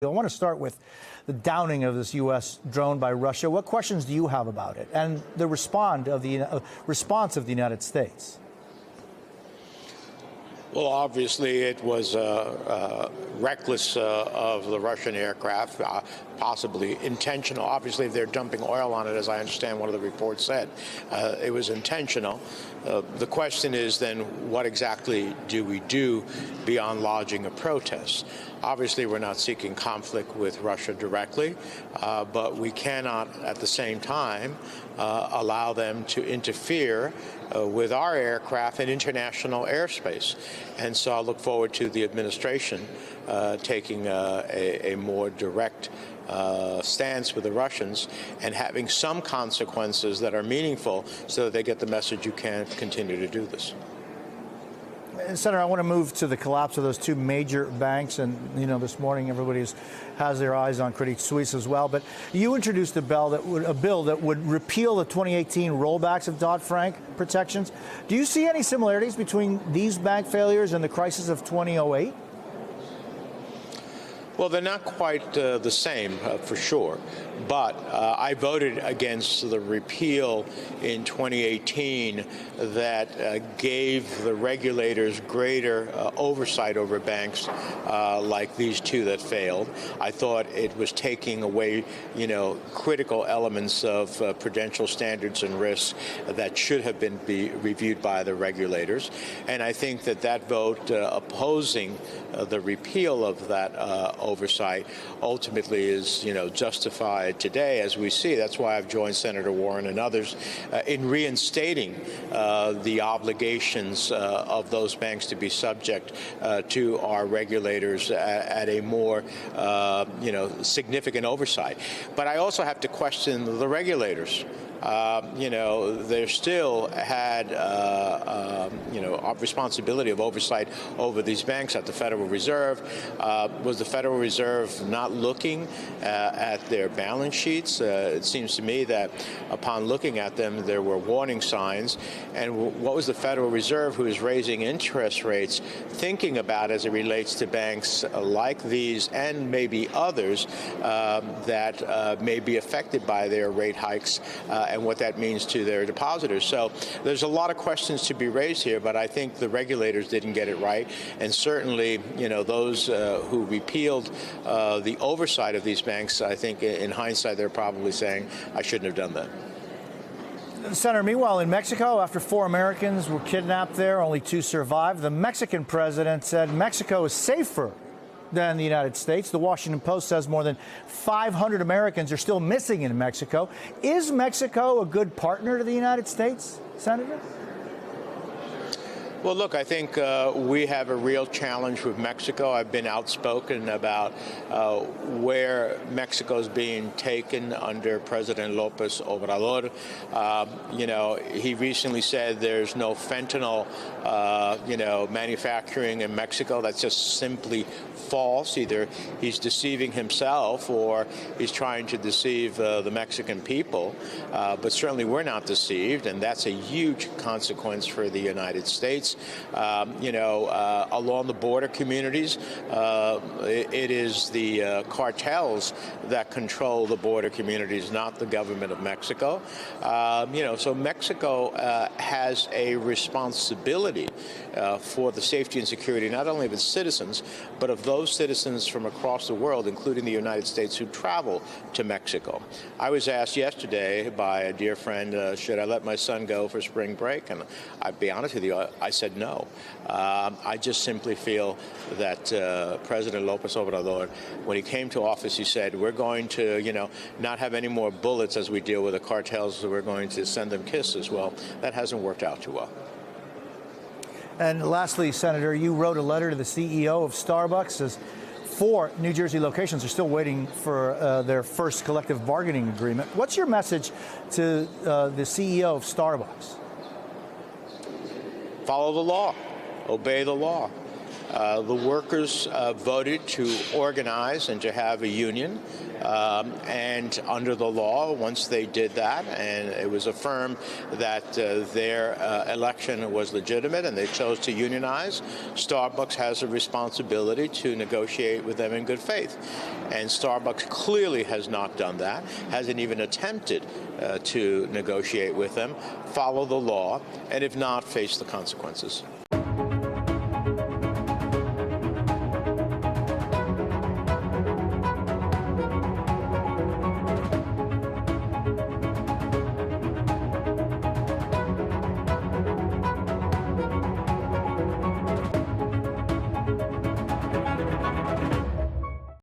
I want to start with the downing of this U.S. drone by Russia. What questions do you have about it and the response of the United States? Well, obviously, it was reckless of the Russian aircraft, possibly intentional. Obviously, they're dumping oil on it, as I understand one of the reports said. It was intentional. The question is then, what exactly do we do beyond lodging a protest? Obviously, we're not seeking conflict with Russia directly, but we cannot, at the same time, allow them to interfere with our aircraft in international airspace. And so I look forward to the administration taking a more direct stance with the Russians and having some consequences that are meaningful so that they get the message you can't continue to do this. Senator, I want to move to the collapse of those two major banks. And, you know, this morning everybody has their eyes on Credit Suisse as well. But you introduced a bill that would repeal the 2018 rollbacks of Dodd-Frank protections. Do you see any similarities between these bank failures and the crisis of 2008? Well, they're not quite the same, for sure. But I voted against the repeal in 2018 that gave the regulators greater oversight over banks like these two that failed. I thought it was taking away, critical elements of prudential standards and risks that should have been reviewed by the regulators. And I think that vote opposing the repeal of that oversight ultimately is, justified today, as we see. That's why I've joined Senator Warren and others in reinstating the obligations of those banks to be subject to our regulators at a more, significant oversight. But I also have to question the regulators. They still had, responsibility of oversight over these banks at the Federal Reserve. Was the Federal Reserve not looking at their balance sheets? It seems to me that upon looking at them, there were warning signs. And what was the Federal Reserve, who is raising interest rates, thinking about as it relates to banks like these and maybe others that may be affected by their rate hikes and what that means to their depositors? So there's a lot of questions to be raised here, but I think the regulators didn't get it right. And certainly, those who repealed the oversight of these banks, I think in hindsight, they're probably saying, I shouldn't have done that. Senator, meanwhile, in Mexico, after 4 Americans were kidnapped there, only 2 survived. The Mexican president said Mexico is safer than the United States. The Washington Post says more than 500 Americans are still missing in Mexico. Is Mexico a good partner to the United States, Senator? Well, look, I think we have a real challenge with Mexico. I've been outspoken about where Mexico is being taken under President López Obrador. He recently said there's no fentanyl, manufacturing in Mexico. That's just simply false. Either he's deceiving himself or he's trying to deceive the Mexican people. But certainly we're not deceived, and that's a huge consequence for the United States. Along the border communities, it is the cartels that control the border communities, not the government of Mexico. So Mexico has a responsibility for the safety and security not only of its citizens, but of those citizens from across the world, including the United States, who travel to Mexico. I was asked yesterday by a dear friend, should I let my son go for spring break? And I'd be honest with you, I said no. I just simply feel that President López Obrador, when he came to office, he said, we're going to, not have any more bullets as we deal with the cartels, so we're going to send them kisses. Well, that hasn't worked out too well. And lastly, Senator, you wrote a letter to the CEO of Starbucks. Says 4 New Jersey locations are still waiting for their first collective bargaining agreement. What's your message to the CEO of Starbucks? Follow the law. Obey the law. The workers voted to organize and to have a union. And under the law, once they did that, and it was affirmed that their election was legitimate and they chose to unionize, Starbucks has a responsibility to negotiate with them in good faith. And Starbucks clearly has not done that, hasn't even attempted to negotiate with them, follow the law, and if not, face the consequences.